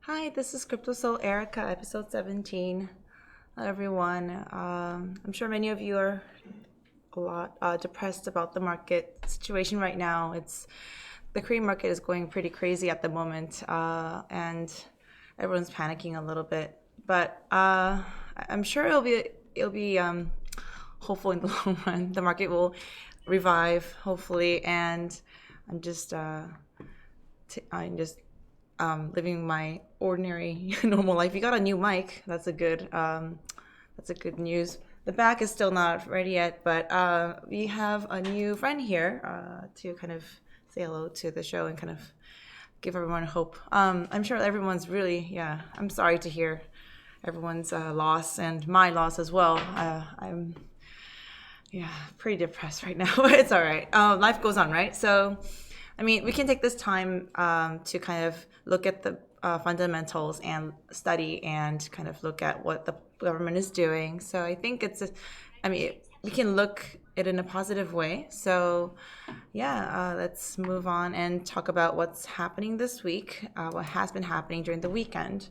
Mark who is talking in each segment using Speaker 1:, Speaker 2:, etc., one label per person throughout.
Speaker 1: Hi, this is KryptoSeoul Erica, episode 17. Hello, everyone. I'm sure many of you are a lot depressed about the market situation right now. The Korean market is going pretty crazy at the moment, and everyone's panicking a little bit. But I'm sure it'll be hopeful in the long run. The market will revive, hopefully, and I'm just living my ordinary normal life. You got a new mic. That's a good news. The back is still not ready yet, but we have a new friend here to kind of say hello to the show and kind of give everyone hope. I'm sure everyone's really, yeah. I'm sorry to hear everyone's loss and my loss as well. I'm yeah, pretty depressed right now, but it's all right. Life goes on, right? So, I mean, we can take this time to kind of look at the fundamentals and study and kind of look at what the government is doing. So I think we can look it in a positive way. So, yeah, let's move on and talk about what's happening this week, what has been happening during the weekend.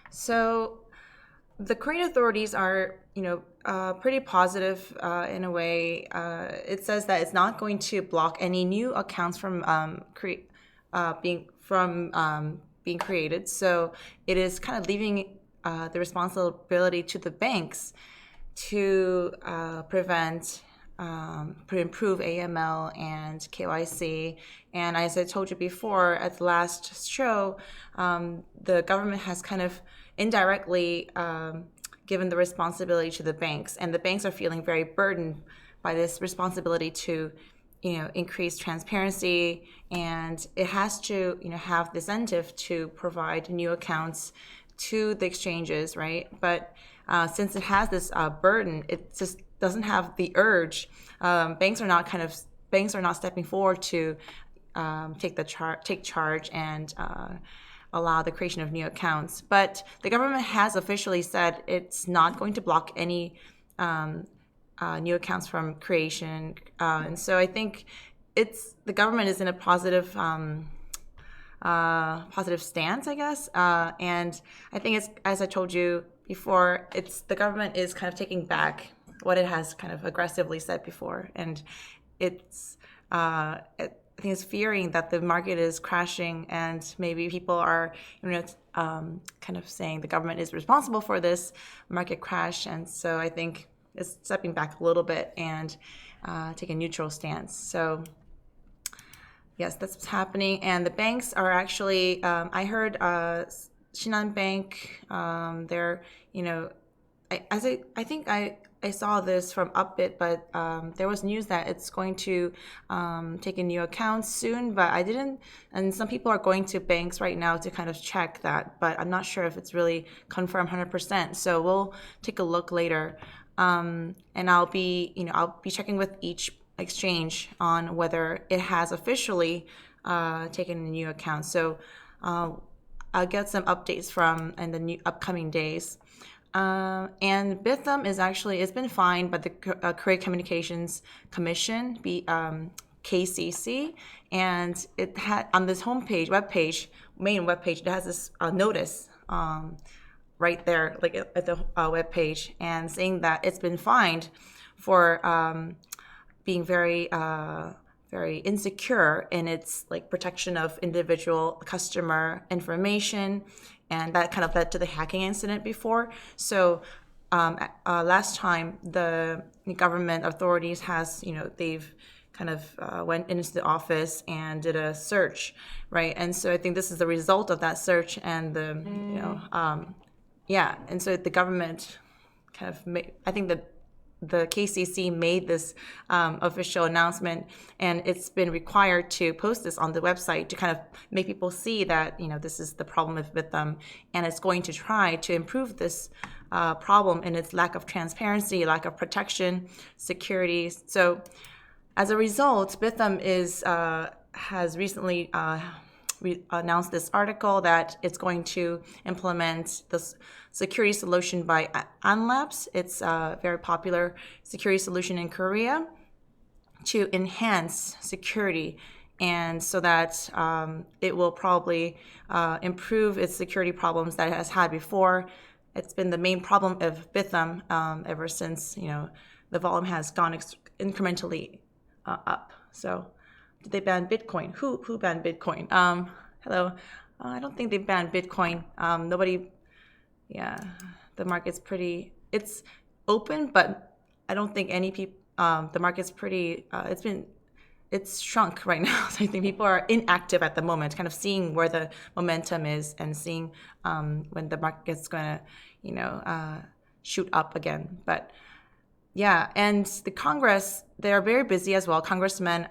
Speaker 1: So, the Korean authorities are, pretty positive in a way. It says that it's not going to block any new accounts from being created. So it is kind of leaving the responsibility to the banks to improve AML and KYC. And as I told you before at the last show, the government has kind of indirectly given the responsibility to the banks, and the banks are feeling very burdened by this responsibility to, increase transparency, and it has to, have the incentive to provide new accounts to the exchanges, right? But since it has this burden, it just doesn't have the urge. Banks are not stepping forward to take charge and allow the creation of new accounts. But the government has officially said it's not going to block any new accounts from creation, and so I think the government is in a positive stance, I guess. And I think it's, as I told you before, the government is kind of taking back what it has kind of aggressively said before, and I think it's fearing that the market is crashing, and maybe people are, kind of saying the government is responsible for this market crash, and so I think it's stepping back a little bit and taking a neutral stance. So yes, that's what's happening, and the banks are actually. I heard Shinhan Bank. They're, I think I saw this from Upbit, but there was news that it's going to take in new accounts soon, but I didn't. And some people are going to banks right now to kind of check that, but I'm not sure if it's really confirmed 100%. So we'll take a look later, and I'll be checking with each exchange on whether it has officially taken in new accounts. So I'll get some updates from in the new upcoming days. And Bitthumb it's been fined by the Korea Communications Commission, KCC, and it had on this main webpage, it has this notice right there, like at the webpage, and saying that it's been fined for being very very insecure in its like protection of individual customer information, and that kind of led to the hacking incident before. So last time the government authorities they've kind of went into the office and did a search, right? And so I think this is the result of that search, and and so the government kind of I think that the KCC made this official announcement, and it's been required to post this on the website to kind of make people see that this is the problem with them, and it's going to try to improve this problem in its lack of transparency, lack of protection, security. So as a result, Bitthumb has recently announced this article that it's going to implement this security solution by Anlabs. It's a very popular security solution in Korea to enhance security and so that it will probably improve its security problems that it has had before. It's been the main problem of Bitthumb ever since the volume has gone incrementally up. So, did they ban Bitcoin? Who banned Bitcoin? Hello. I don't think they banned Bitcoin. Nobody. Yeah, the market's pretty. It's open, but I don't think any people. The market's pretty. It's shrunk right now. So I think people are inactive at the moment, kind of seeing where the momentum is and seeing when the market's going to, shoot up again. But yeah, and the Congress, they are very busy as well. Congressman,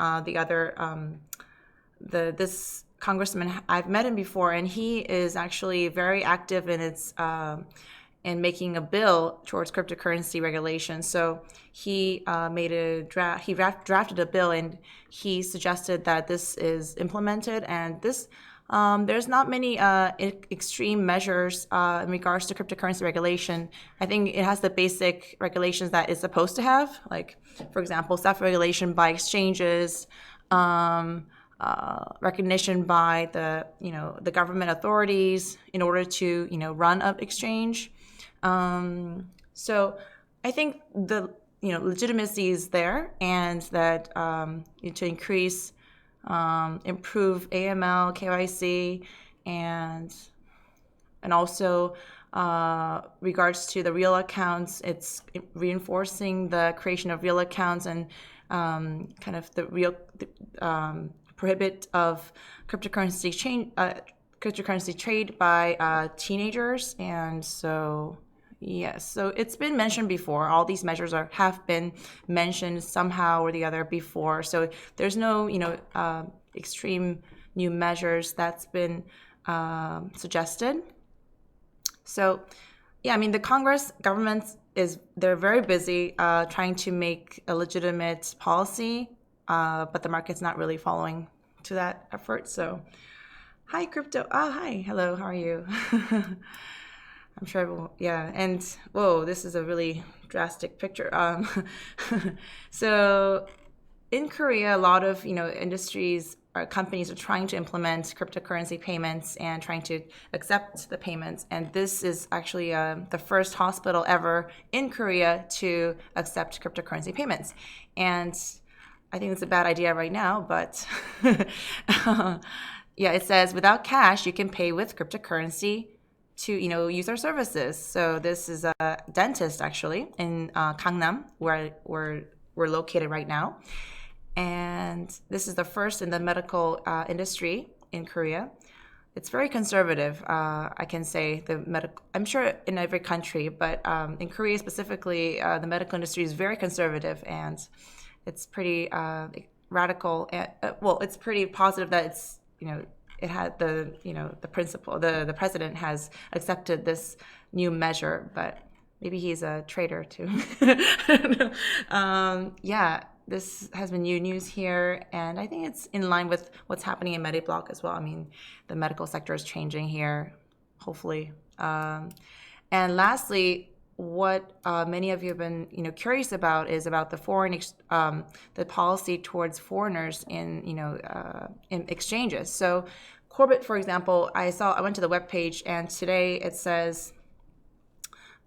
Speaker 1: this Congressman, I've met him before, and he is actually very active in making a bill towards cryptocurrency regulation. So he made a draft. He drafted a bill, and he suggested that this is implemented. And this, there's not many extreme measures in regards to cryptocurrency regulation. I think it has the basic regulations that it's supposed to have, like, for example, self-regulation by exchanges. Recognition by the government authorities in order to run an exchange. So I think the legitimacy is there, and that to increase, improve AML, KYC, and also regards to the real accounts, it's reinforcing the creation of real accounts and kind of the real prohibit of cryptocurrency trade by teenagers. And so yes, so it's been mentioned before. All these measures have been mentioned somehow or the other before. So there's no extreme new measures that's been suggested. So yeah, I mean, the government they're very busy trying to make a legitimate policy. But the market's not really following to that effort. So, hi, crypto. Hi. Hello. How are you? I'm sure everyone, yeah. And whoa, this is a really drastic picture. So, in Korea, a lot of industries or companies are trying to implement cryptocurrency payments and trying to accept the payments. And this is actually the first hospital ever in Korea to accept cryptocurrency payments. And I think it's a bad idea right now, but yeah, it says without cash, you can pay with cryptocurrency to use our services. So this is a dentist actually in Gangnam, where we're located right now, and this is the first in the medical industry in Korea. It's very conservative. I can say I'm sure in every country, but in Korea specifically, the medical industry is very conservative, and it's pretty radical. Well, it's pretty positive that it's it had the principle. The president has accepted this new measure, but maybe he's a traitor too. I don't know. Yeah, this has been new news here, and I think it's in line with what's happening in Mediblock as well. I mean, the medical sector is changing here, hopefully. And lastly, what many of you have been curious about is about the the policy towards foreigners in exchanges. So Korbit, for example, I went to the webpage, and today it says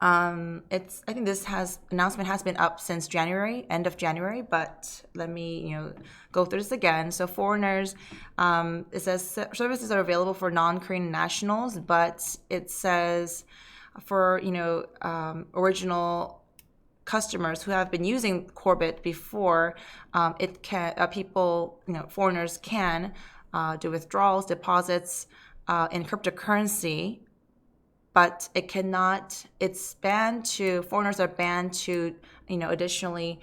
Speaker 1: I think this announcement has been up since January, end of January, but let me go through this again. So foreigners, it says services are available for non-Korean nationals, but it says for original customers who have been using Korbit before, foreigners can do withdrawals, deposits in cryptocurrency, but it cannot. It's banned to foreigners are banned to additionally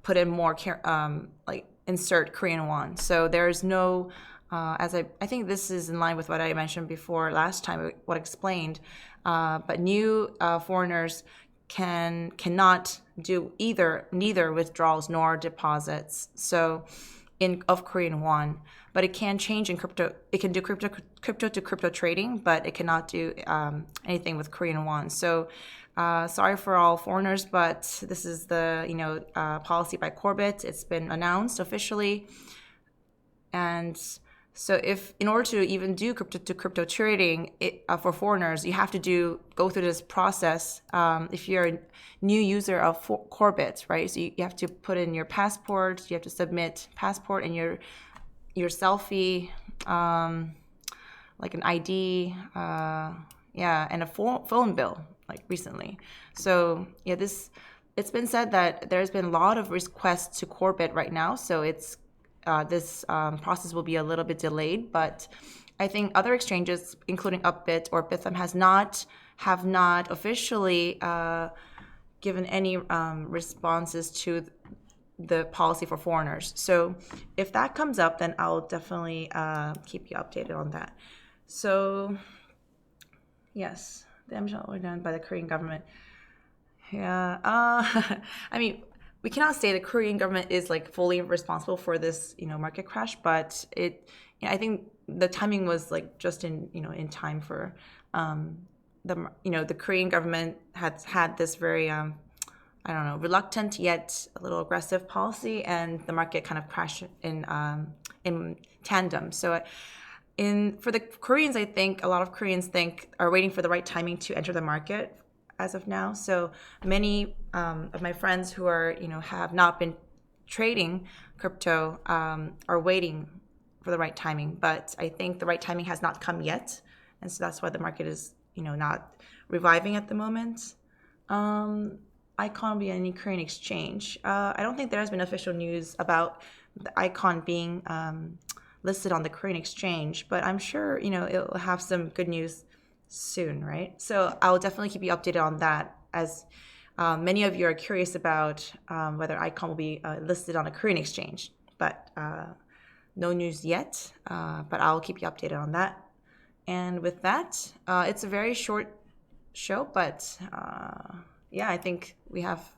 Speaker 1: put in more like insert Korean won. So there's no. I think this is in line with what I mentioned before last time, what I explained, but new foreigners cannot do neither withdrawals nor deposits. So of Korean won, but it can change in crypto. It can do crypto to crypto trading, but it cannot do anything with Korean won. So sorry for all foreigners, but this is the policy by Korbit. It's been announced officially, and so if in order to even do crypto to crypto trading for foreigners, you have to go through this process. If you're a new user of Korbit, right? So you have to put in your passport, you have to submit passport and your selfie, like an ID, and a phone bill, like recently. So yeah, it's been said that there's been a lot of requests to Korbit right now. So it's this process will be a little bit delayed, but I think other exchanges, including Upbit or Bitthumb, have not officially given any responses to the policy for foreigners. So if that comes up, then I'll definitely keep you updated on that. So yes, damage were done by the Korean government. Yeah, I mean, we cannot say the Korean government is like fully responsible for this, market crash, but I think the timing was like just in time for the Korean government had this very reluctant yet a little aggressive policy, and the market kind of crashed in tandem. So for the Koreans, I think a lot of Koreans are waiting for the right timing to enter the market as of now. So many of my friends who are have not been trading crypto are waiting for the right timing, but I think the right timing has not come yet, and so that's why the market is not reviving at the moment. Icon will be any Korean exchange. I don't think there has been official news about the Icon being listed on the Korean exchange, but I'm sure it'll have some good news soon, right? So I'll definitely keep you updated on that, as many of you are curious about whether Icon will be listed on a Korean exchange, but no news yet, but I'll keep you updated on that. And with that, it's a very short show, but I think we have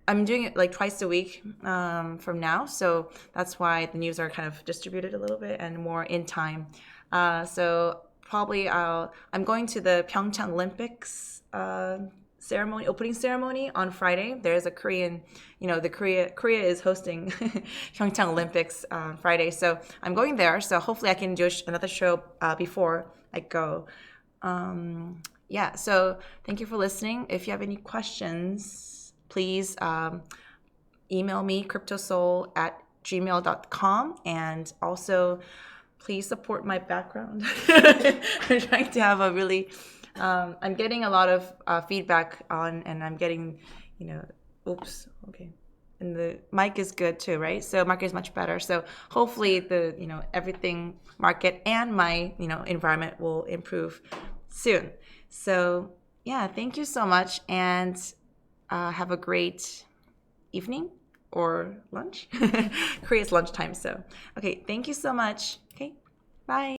Speaker 1: I'm doing it like twice a week from now, so that's why the news are kind of distributed a little bit and more in time. So probably I'm going to the Pyeongchang Olympics opening ceremony on Friday. There's a Korean, Korea is hosting Pyeongchang Olympics Friday, so I'm going there. So hopefully I can do another show before I go. So thank you for listening. If you have any questions, please email me KryptoSeoul@gmail.com, and also please support my background. I'm trying to have a really I'm getting a lot of feedback on, and I'm getting oops, okay, and the mic is good too, right? So market is much better, so hopefully the everything market and my environment will improve soon. So yeah, thank you so much, and have a great evening or lunch. Korea's lunchtime, so okay, thank you so much. Okay, bye.